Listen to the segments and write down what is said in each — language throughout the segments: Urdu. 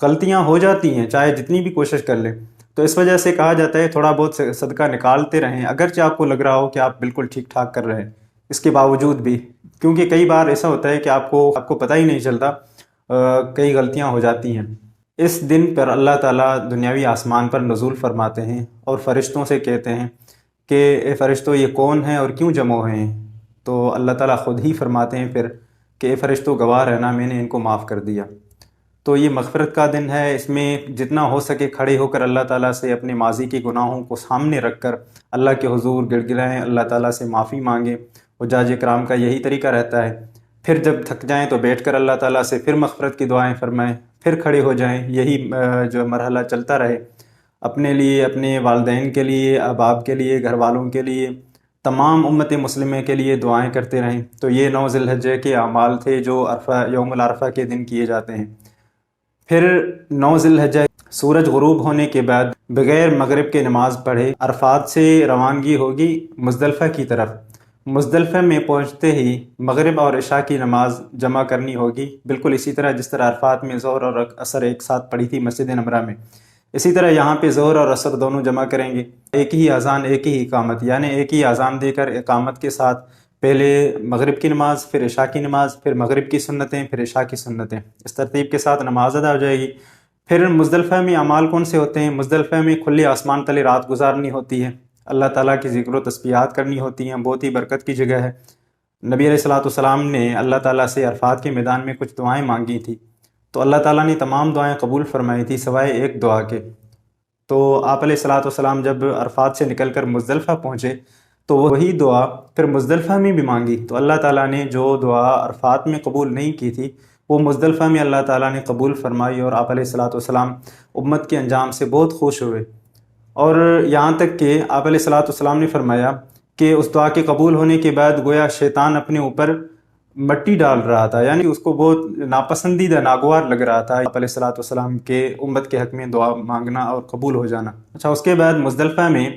غلطیاں ہو جاتی ہیں چاہے جتنی بھی کوشش کر لیں، تو اس وجہ سے کہا جاتا ہے تھوڑا بہت صدقہ نکالتے رہیں، اگرچہ آپ کو لگ رہا ہو کہ آپ بالکل ٹھیک ٹھاک کر رہے ہیں اس کے باوجود بھی، کیونکہ کئی بار ایسا ہوتا ہے کہ آپ کو پتہ ہی نہیں چلتا، کئی غلطیاں ہو جاتی ہیں۔ اس دن پر اللہ تعالیٰ دنیاوی آسمان پر نزول فرماتے ہیں اور فرشتوں سے کہتے ہیں کہ اے فرشتوں یہ کون ہیں اور کیوں جمع ہوئے ہیں؟ تو اللہ تعالیٰ خود ہی فرماتے ہیں پھر کہ اے فرشتوں گواہ رہنا میں نے ان کو معاف کر دیا۔ تو یہ مغفرت کا دن ہے، اس میں جتنا ہو سکے کھڑے ہو کر اللہ تعالیٰ سے اپنے ماضی کے گناہوں کو سامنے رکھ کر اللہ کے حضور گڑ گڑائیں، اللہ تعالیٰ سے معافی مانگیں۔ حجاج کرام کا یہی طریقہ رہتا ہے، پھر جب تھک جائیں تو بیٹھ کر اللہ تعالیٰ سے پھر مغفرت کی دعائیں فرمائیں، پھر کھڑے ہو جائیں، یہی جو مرحلہ چلتا رہے، اپنے لیے، اپنے والدین کے لیے، احباب کے لیے، گھر والوں کے لیے، تمام امت مسلمہ کے لیے دعائیں کرتے رہیں۔ تو یہ 9 ذی الحجہ کے اعمال تھے جو یوم العرفہ کے دن کیے جاتے ہیں۔ پھر 9 ذی الحجہ سورج غروب ہونے کے بعد بغیر مغرب کے نماز پڑھے عرفات سے روانگی ہوگی مزدلفہ کی طرف۔ مزدلفہ میں پہنچتے ہی مغرب اور عشاء کی نماز جمع کرنی ہوگی، بالکل اسی طرح جس طرح عرفات میں ظہر اور عصر ایک ساتھ پڑھی تھی مسجد نمرہ میں، اسی طرح یہاں پہ ظہر اور عصر دونوں جمع کریں گے، ایک ہی اذان ایک ہی اقامت، یعنی ایک ہی اذان دے کر اقامت کے ساتھ پہلے مغرب کی نماز، پھر عشاء کی نماز، پھر مغرب کی سنتیں، پھر عشاء کی سنتیں، اس ترتیب کے ساتھ نماز ادا ہو جائے گی۔ پھر مزدلفہ میں اعمال کون سے ہوتے ہیں؟ مزدلفہ میں کھلے آسمان تلے رات گزارنی ہوتی ہے، اللہ تعالیٰ کی ذکر و تسبیحات کرنی ہوتی ہیں، بہت ہی برکت کی جگہ ہے۔ نبی علیہ الصلوۃ والسلام نے اللہ تعالیٰ سے عرفات کے میدان میں کچھ دعائیں مانگی تھی، تو اللہ تعالیٰ نے تمام دعائیں قبول فرمائی تھی سوائے ایک دعا کے۔ تو آپ علیہ الصلوۃ والسلام جب عرفات سے نکل کر مزدلفہ پہنچے تو وہی دعا پھر مزدلفہ میں بھی مانگی، تو اللہ تعالیٰ نے جو دعا عرفات میں قبول نہیں کی تھی وہ مزدلفہ میں اللہ تعالیٰ نے قبول فرمائی، اور آپ علیہ الصلوۃ والسلام امت کے انجام سے بہت خوش ہوئے، اور یہاں تک کہ آپ علیہ الصلوۃ والسلام نے فرمایا کہ اس دعا کے قبول ہونے کے بعد گویا شیطان اپنے اوپر مٹی ڈال رہا تھا، یعنی اس کو بہت ناپسندیدہ ناگوار لگ رہا تھا آپ علیہ الصلوۃ والسلام کے امت کے حق میں دعا مانگنا اور قبول ہو جانا۔ اچھا، اس کے بعد مزدلفہ میں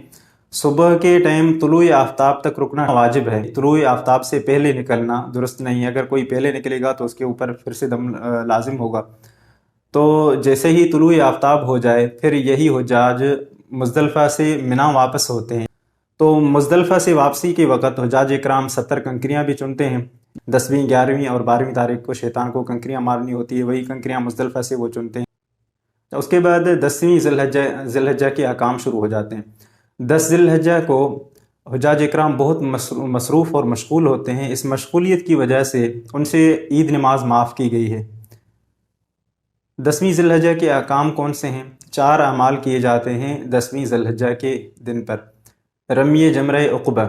صبح کے ٹائم طلوع آفتاب تک رکنا واجب ہے، طلوع آفتاب سے پہلے نکلنا درست نہیں ہے، اگر کوئی پہلے نکلے گا تو اس کے اوپر پھر سے دم لازم ہوگا۔ تو جیسے ہی طلوع آفتاب ہو جائے پھر یہی حجاج مزدلفہ سے منا واپس ہوتے ہیں۔ تو مزدلفہ سے واپسی کے وقت حجاج اکرام 70 کنکریاں بھی چنتے ہیں، 10ویں 11ویں اور 12ویں تاریخ کو شیطان کو کنکریاں مارنی ہوتی ہے، وہی کنکریاں مزدلفہ سے وہ چنتے ہیں۔ اس کے بعد 10ویں ذی الحجہ کے احکام شروع ہو جاتے ہیں۔ 10 ذی الحجہ کو حجاج اکرام بہت مصروف اور مشغول ہوتے ہیں، اس مشغولیت کی وجہ سے ان سے عید نماز معاف کی گئی ہے۔ 10ویں ذی الحجہ کے احکام کون سے ہیں؟ 4 اعمال کیے جاتے ہیں 10ویں ذی الحجہ کے دن پر۔ رمی جمرہ عقبہ،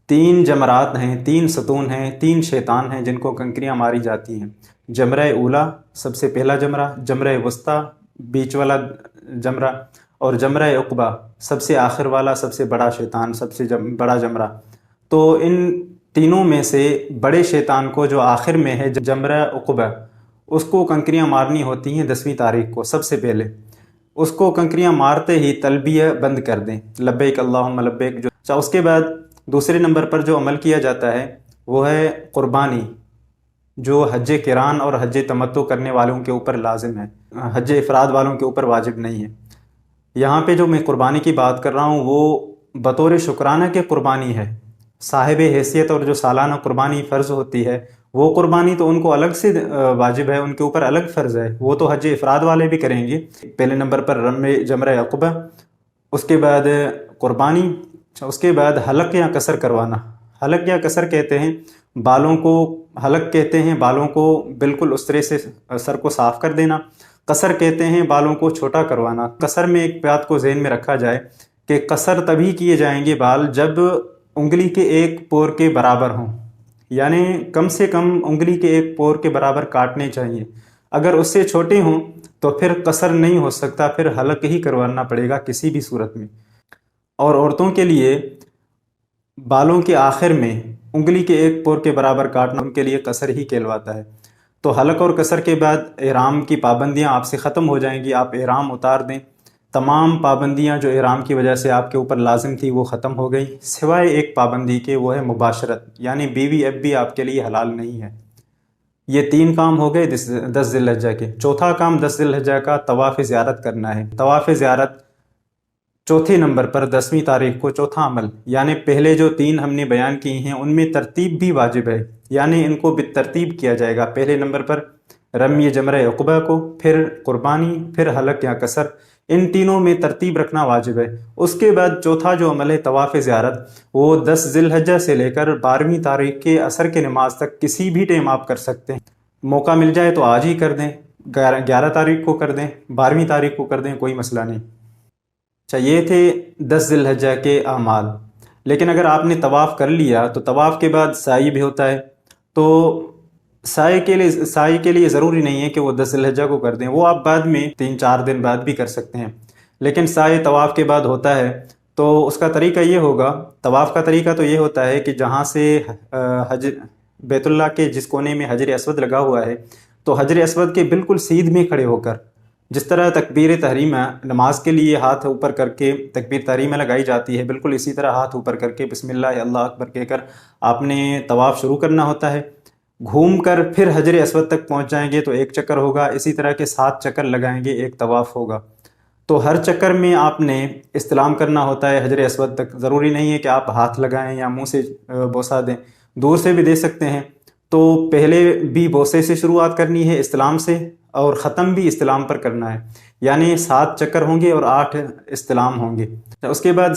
3 جمرات ہیں، 3 ستون ہیں، 3 شیطان ہیں جن کو کنکریاں ماری جاتی ہیں۔ جمرہ اولا سب سے پہلا جمرہ، جمرہ وسطیٰ بیچ والا جمرہ، اور جمرہ عقبہ سب سے آخر والا سب سے بڑا شیطان، سب سے بڑا جمرہ۔ تو ان تینوں میں سے بڑے شیطان کو جو آخر میں ہے جمرہ عقبہ، اس کو کنکریاں مارنی ہوتی ہیں 10ویں تاریخ کو سب سے پہلے۔ اس کو کنکریاں مارتے ہی تلبیہ بند کر دیں، لبیک اللہم لبیک۔ اس کے بعد دوسرے نمبر پر جو عمل کیا جاتا ہے وہ ہے قربانی، جو حج قران اور حج تمتع کرنے والوں کے اوپر لازم ہے، حج افراد والوں کے اوپر واجب نہیں ہے۔ یہاں پہ جو میں قربانی کی بات کر رہا ہوں وہ بطور شکرانہ کے قربانی ہے، صاحب حیثیت اور جو سالانہ قربانی فرض ہوتی ہے وہ قربانی تو ان کو الگ سے واجب ہے، ان کے اوپر الگ فرض ہے، وہ تو حج افراد والے بھی کریں گے۔ پہلے نمبر پر جمرہ عقبہ، اس کے بعد قربانی، اس کے بعد حلق یا قصر کروانا۔ حلق یا قصر کہتے ہیں بالوں کو، حلق کہتے ہیں بالوں کو بالکل اس طرح سے سر کو صاف کر دینا، قصر کہتے ہیں بالوں کو چھوٹا کروانا۔ قصر میں ایک بات کو ذہن میں رکھا جائے کہ قصر تبھی کیے جائیں گے بال جب انگلی کے ایک پور کے برابر ہوں، یعنی کم سے کم انگلی کے ایک پور کے برابر کاٹنے چاہیے، اگر اس سے چھوٹے ہوں تو پھر قصر نہیں ہو سکتا، پھر حلق ہی کروانا پڑے گا کسی بھی صورت میں۔ اور عورتوں کے لیے بالوں کے آخر میں انگلی کے ایک پور کے برابر کاٹنا ان کے لیے قصر ہی کہلواتا ہے۔ تو حلق اور قصر کے بعد احرام کی پابندیاں آپ سے ختم ہو جائیں گی، آپ احرام اتار دیں، تمام پابندیاں جو احرام کی وجہ سے آپ کے اوپر لازم تھی وہ ختم ہو گئی، سوائے ایک پابندی کے، وہ ہے مباشرت، یعنی بیوی اب بھی آپ کے لیے حلال نہیں ہے۔ یہ 3 کام ہو گئے 10 ذی الحجہ کے۔ چوتھا کام 10 ذی الحجہ کا طواف زیارت کرنا ہے۔ طواف زیارت چوتھے نمبر پر 10ویں تاریخ کو چوتھا عمل، یعنی پہلے جو 3 ہم نے بیان کی ہیں ان میں ترتیب بھی واجب ہے، یعنی ان کو بالترتیب کیا جائے گا۔ پہلے نمبر پر رمی جمرہ عقبہ کو، پھر قربانی، پھر حلق یا قصر، ان تینوں میں ترتیب رکھنا واجب ہے۔ اس کے بعد چوتھا جو عمل ہے طواف زیارت، وہ 10 ذی الحجہ سے لے کر 12ویں تاریخ کے عصر کے نماز تک کسی بھی ٹائم آپ کر سکتے ہیں۔ موقع مل جائے تو آج ہی کر دیں، 11 تاریخ کو کر دیں، 12ویں تاریخ کو کر دیں، کوئی مسئلہ نہیں۔ اچھا، یہ تھے 10 ذی الحجہ کے اعمال۔ لیکن اگر آپ نے طواف کر لیا تو طواف کے بعد سعی بھی ہوتا ہے، تو سعی کے لیے ضروری نہیں ہے کہ وہ 10 ذی الحجہ کو کر دیں، وہ آپ بعد میں 3-4 دن بعد بھی کر سکتے ہیں۔ لیکن سعی طواف کے بعد ہوتا ہے، تو اس کا طریقہ یہ ہوگا، طواف کا طریقہ تو یہ ہوتا ہے کہ جہاں سے بیت اللہ کے جس کونے میں حجر اسود لگا ہوا ہے، تو حجر اسود کے بالکل سیدھ میں کھڑے ہو کر، جس طرح تکبیر تحریمہ نماز کے لیے ہاتھ اوپر کر کے تکبیر تحریمہ لگائی جاتی ہے، بالکل اسی طرح ہاتھ اوپر کر کے بسم اللہ اللہ اکبر کہہ کر آپ نے طواف شروع کرنا ہوتا ہے۔ گھوم کر پھر حجر اسود تک پہنچ جائیں گے تو 1 چکر ہوگا، اسی طرح کے 7 چکر لگائیں گے، 1 طواف ہوگا۔ تو ہر چکر میں آپ نے استلام کرنا ہوتا ہے حجر اسود تک، ضروری نہیں ہے کہ آپ ہاتھ لگائیں یا منہ سے بوسہ دیں، دور سے بھی دے سکتے ہیں۔ تو پہلے بھی بوسے سے شروعات کرنی ہے، استلام سے، اور ختم بھی استلام پر کرنا ہے، یعنی 7 چکر ہوں گے اور 8 استلام ہوں گے۔ اس کے بعد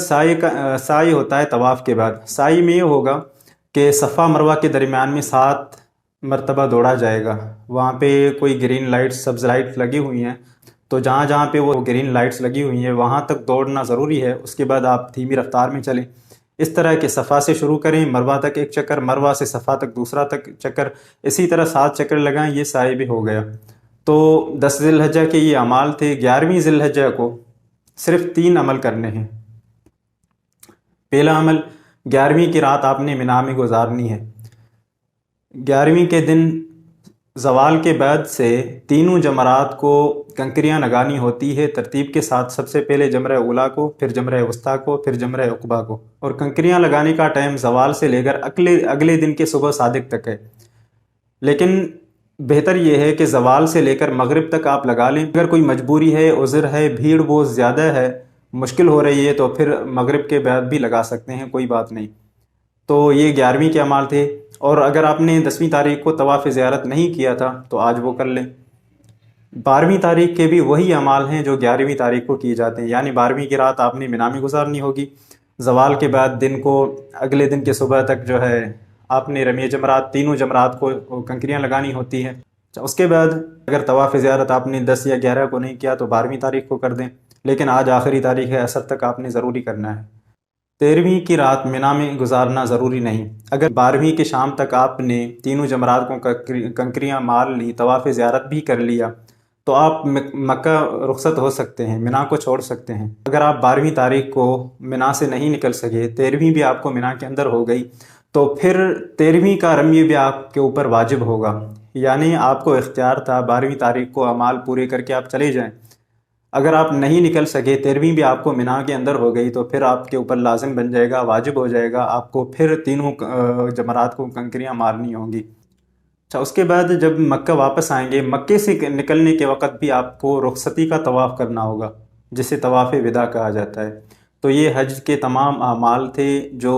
سعی ہوتا ہے طواف کے بعد۔ سعی میں یہ ہوگا کہ صفا مروہ کے درمیان میں 7 مرتبہ دوڑا جائے گا۔ وہاں پہ کوئی گرین لائٹ، سبز لائٹ لگی ہوئی ہیں، تو جہاں جہاں پہ وہ گرین لائٹس لگی ہوئی ہیں وہاں تک دوڑنا ضروری ہے۔ اس کے بعد آپ دھیمی رفتار میں چلیں، اس طرح کہ صفا سے شروع کریں، مروہ تک 1 چکر، مروہ سے صفا تک دوسرا چکر، اسی طرح 7 چکر لگائیں، یہ سعی بھی ہو گیا۔ تو 10 ذی الحجہ کے یہ اعمال تھے۔ 11ویں ذی الحجہ کو صرف 3 عمل کرنے ہیں۔ پہلا عمل، 11ویں کی رات آپ نے منا میں گزارنی ہے۔ 11ویں کے دن زوال کے بعد سے تینوں جمرات کو کنکریاں لگانی ہوتی ہے ترتیب کے ساتھ، سب سے پہلے جمرہ اولیٰ کو، پھر جمرہ وسطیٰ کو، پھر جمرہ عقبہ کو، اور کنکریاں لگانے کا ٹائم زوال سے لے کر اگلے دن کے صبح صادق تک ہے۔ لیکن بہتر یہ ہے کہ زوال سے لے کر مغرب تک آپ لگا لیں۔ اگر کوئی مجبوری ہے، عذر ہے، بھیڑ بہت زیادہ ہے، مشکل ہو رہی ہے، تو پھر مغرب کے بعد بھی لگا سکتے ہیں، کوئی بات نہیں۔ تو یہ 11ویں کے اعمال تھے۔ اور اگر آپ نے 10ویں تاریخ کو طواف زیارت نہیں کیا تھا تو آج وہ کر لیں۔ 12ویں تاریخ کے بھی وہی اعمال ہیں جو 11ویں تاریخ کو کیے جاتے ہیں، یعنی 12ویں کی رات آپ نے منا میں گزارنی ہوگی، زوال کے بعد دن کو اگلے دن کے صبح تک جو ہے آپ نے رمی جمرات، تینوں جمرات کو کنکریاں لگانی ہوتی ہیں۔ اس کے بعد اگر طواف زیارت آپ نے 10 یا 11 کو نہیں کیا تو 12ویں تاریخ کو کر دیں، لیکن آج آخری تاریخ ہے، عصر تک آپ نے ضروری کرنا ہے۔ 13ویں کی رات منا میں گزارنا ضروری نہیں۔ اگر 12ویں کے شام تک آپ نے تینوں جمرات کو کنکریاں مار لی، طواف زیارت بھی کر لیا، تو آپ مکہ رخصت ہو سکتے ہیں، منا کو چھوڑ سکتے ہیں۔ اگر آپ 12ویں تاریخ کو منا سے نہیں نکل سکے، 13ویں بھی آپ کو منا کے اندر ہو گئی، تو پھر 13ویں کا رمی بھی آپ کے اوپر واجب ہوگا، یعنی آپ کو اختیار تھا 12ویں تاریخ کو اعمال پورے کر کے آپ چلے جائیں۔ اگر آپ نہیں نکل سکے، 13ویں بھی آپ کو منا کے اندر ہو گئی، تو پھر آپ کے اوپر لازم بن جائے گا، واجب ہو جائے گا، آپ کو پھر تینوں جمرات کو کنکریاں مارنی ہوں گی۔ اچھا، اس کے بعد جب مکہ واپس آئیں گے، مکے سے نکلنے کے وقت بھی آپ کو رخصتی کا طواف کرنا ہوگا، جسے طواف وداع کہا جاتا ہے۔ تو یہ حج کے تمام اعمال تھے جو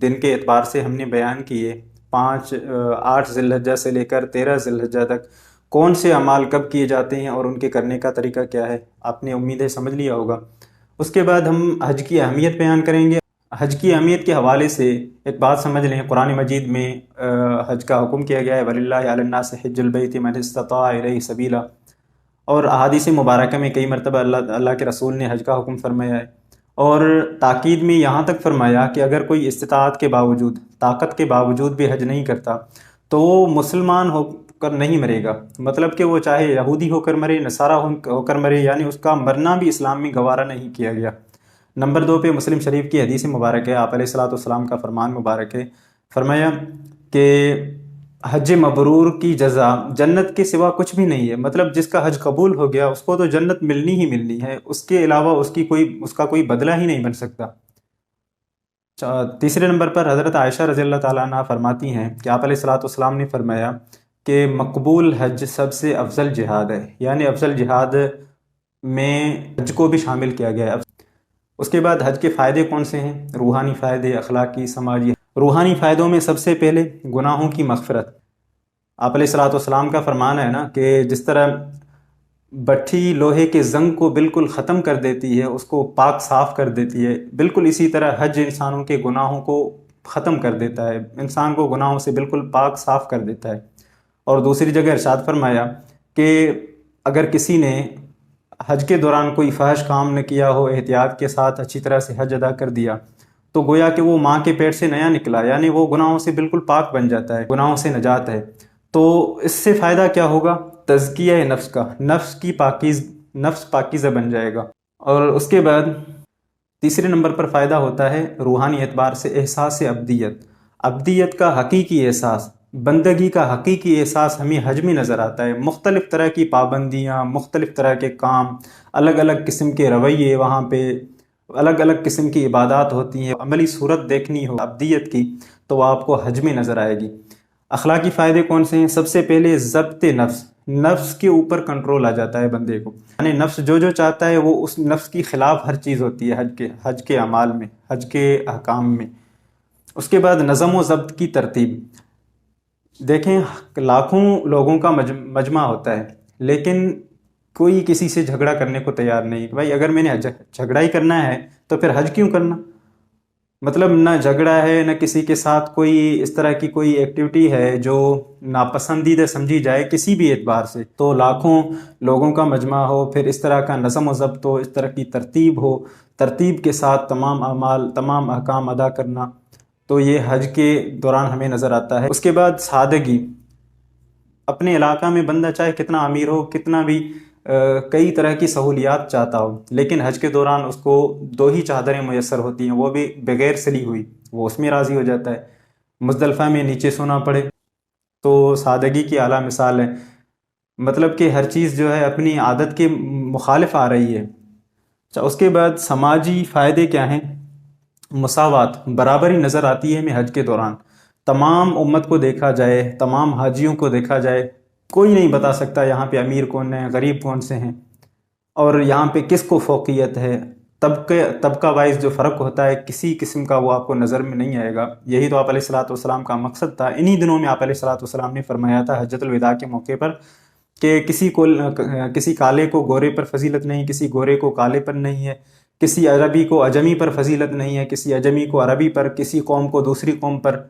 دن کے اعتبار سے ہم نے بیان کیے، 8 ذی الحجہ سے لے کر 13 ذی الحجہ تک کون سے اعمال کب کیے جاتے ہیں اور ان کے کرنے کا طریقہ کیا ہے، آپ نے امید ہے سمجھ لیا ہوگا۔ اس کے بعد ہم حج کی اہمیت بیان کریں گے۔ حج کی اہمیت کے حوالے سے ایک بات سمجھ لیں، قرآن مجید میں حج کا حکم کیا گیا ہے، وَلِلَّهِ عَلَى النَّاسِ حِجُّ الْبَيْتِ مَنِ اسْتَطَاعَ إِلَيْهِ سَبِيلًا، اور احادیث مبارکہ میں کئی مرتبہ اللہ کے رسول نے حج کا حکم فرمایا ہے، اور تاکید میں یہاں تک فرمایا کہ اگر کوئی استطاعت کے باوجود، طاقت کے باوجود بھی حج نہیں کرتا تو وہ مسلمان ہو کر نہیں مرے گا، مطلب کہ وہ چاہے یہودی ہو کر مرے، نصارہ ہو کر مرے، یعنی اس کا مرنا بھی اسلام میں گوارا نہیں کیا گیا۔ نمبر 2 پہ مسلم شریف کی حدیث مبارک ہے، آپ علیہ الصلوۃ والسلام کا فرمان مبارک ہے، فرمایا کہ حج مبرور کی جزا جنت کے سوا کچھ بھی نہیں ہے، مطلب جس کا حج قبول ہو گیا اس کو تو جنت ملنی ہی ملنی ہے، اس کے علاوہ اس کا کوئی بدلہ ہی نہیں بن سکتا۔ تیسرے نمبر پر حضرت عائشہ رضی اللہ تعالیٰ عنہ فرماتی ہیں کہ آپ علیہ الصلوۃ والسلام نے فرمایا کہ مقبول حج سب سے افضل جہاد ہے، یعنی افضل جہاد میں حج کو بھی شامل کیا گیا ہے۔ اس کے بعد حج کے فائدے کون سے ہیں؟ روحانی فائدے، اخلاقی، سماجی۔ روحانی فائدوں میں سب سے پہلے گناہوں کی مغفرت۔ آپ علیہ الصلوۃ والسلام کا فرمان ہے نا کہ جس طرح بٹھی لوہے کے زنگ کو بالکل ختم کر دیتی ہے، اس کو پاک صاف کر دیتی ہے، بالکل اسی طرح حج انسانوں کے گناہوں کو ختم کر دیتا ہے، انسان کو گناہوں سے بالکل پاک صاف کر دیتا ہے۔ اور دوسری جگہ ارشاد فرمایا کہ اگر کسی نے حج کے دوران کوئی فحش کام نہ کیا ہو، احتیاط کے ساتھ اچھی طرح سے حج ادا کر دیا، تو گویا کہ وہ ماں کے پیٹ سے نیا نکلا، یعنی وہ گناہوں سے بالکل پاک بن جاتا ہے، گناہوں سے نجات ہے۔ تو اس سے فائدہ کیا ہوگا؟ تزکیہ نفس کا، نفس پاکیزہ بن جائے گا۔ اور اس کے بعد تیسرے نمبر پر فائدہ ہوتا ہے روحانی اعتبار سے احساس ابدیت کا حقیقی احساس، بندگی کا حقیقی احساس ہمیں حج میں نظر آتا ہے۔ مختلف طرح کی پابندیاں، مختلف طرح کے کام، الگ الگ قسم کے رویے، وہاں پہ الگ الگ قسم کی عبادات ہوتی ہیں۔ عملی صورت دیکھنی ہو ابدیت کی تو وہ آپ کو حج میں نظر آئے گی۔ اخلاقی فائدے کون سے ہیں؟ سب سے پہلے ضبط نفس کے اوپر کنٹرول آ جاتا ہے بندے کو، یعنی نفس جو چاہتا ہے وہ اس نفس کی خلاف ہر چیز ہوتی ہے حج کے اعمال میں، حج کے احکام میں۔ اس کے بعد نظم و ضبط کی ترتیب۔ دیکھیں لاکھوں لوگوں کا مجمع ہوتا ہے، لیکن کوئی کسی سے جھگڑا کرنے کو تیار نہیں کہ بھائی اگر میں نے جھگڑا ہی کرنا ہے تو پھر حج کیوں کرنا؟ مطلب نہ جھگڑا ہے، نہ کسی کے ساتھ کوئی اس طرح کی کوئی ایکٹیویٹی ہے جو ناپسندیدہ سمجھی جائے کسی بھی اعتبار سے۔ تو لاکھوں لوگوں کا مجمع ہو، پھر اس طرح کا نظم و ضبط ہو، اس طرح کی ترتیب ہو، ترتیب کے ساتھ تمام اعمال، تمام احکام ادا کرنا، تو یہ حج کے دوران ہمیں نظر آتا ہے۔ اس کے بعد سادگی۔ اپنے علاقہ میں بندہ چاہے کتنا امیر ہو، کتنا بھی کئی طرح کی سہولیات چاہتا ہو، لیکن حج کے دوران اس کو 2 ہی چادریں میسر ہوتی ہیں، وہ بھی بغیر سلی ہوئی، وہ اس میں راضی ہو جاتا ہے۔ مزدلفہ میں نیچے سونا پڑے تو سادگی کی اعلیٰ مثال ہے، مطلب کہ ہر چیز جو ہے اپنی عادت کے مخالف آ رہی ہے۔ اچھا، اس کے بعد سماجی فائدے کیا ہیں؟ مساوات، برابری نظر آتی ہے ہمیں حج کے دوران۔ تمام امت کو دیکھا جائے، تمام حاجیوں کو دیکھا جائے، کوئی نہیں بتا سکتا یہاں پہ امیر کون ہے، غریب کون سے ہیں، اور یہاں پہ کس کو فوقیت ہے۔ طبقہ وائز جو فرق ہوتا ہے کسی قسم کا وہ آپ کو نظر میں نہیں آئے گا۔ یہی تو آپ علیہ الصلوۃ والسلام کا مقصد تھا۔ انہی دنوں میں آپ علیہ الصلوۃ والسلام نے فرمایا تھا حجۃ الوداع کے موقع پر کہ کسی کالے کو گورے پر فضیلت نہیں، کسی گورے کو کالے پر نہیں ہے، کسی عربی کو عجمی پر فضیلت نہیں ہے، کسی عجمی کو عربی پر، کسی قوم کو دوسری قوم پر،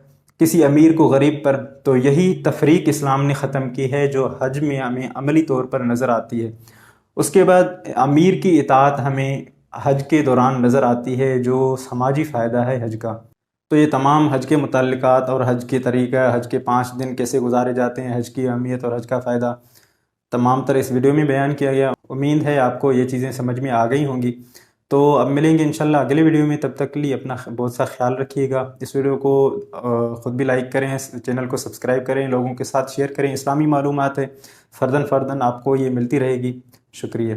کسی امیر کو غریب پر۔ تو یہی تفریق اسلام نے ختم کی ہے جو حج میں ہمیں عملی طور پر نظر آتی ہے۔ اس کے بعد امیر کی اطاعت ہمیں حج کے دوران نظر آتی ہے، جو سماجی فائدہ ہے حج کا۔ تو یہ تمام حج کے متعلقات اور حج کے طریقہ، حج کے 5 دن کیسے گزارے جاتے ہیں، حج کی اہمیت اور حج کا فائدہ تمام تر اس ویڈیو میں بیان کیا گیا۔ امید ہے آپ کو یہ چیزیں سمجھ میں آ گئی ہوں گی۔ تو اب ملیں گے انشاءاللہ اگلے ویڈیو میں، تب تک کے لیے اپنا بہت سا خیال رکھیے گا۔ اس ویڈیو کو خود بھی لائک کریں، چینل کو سبسکرائب کریں، لوگوں کے ساتھ شیئر کریں۔ اسلامی معلومات ہے فرداً آپ کو یہ ملتی رہے گی۔ شکریہ۔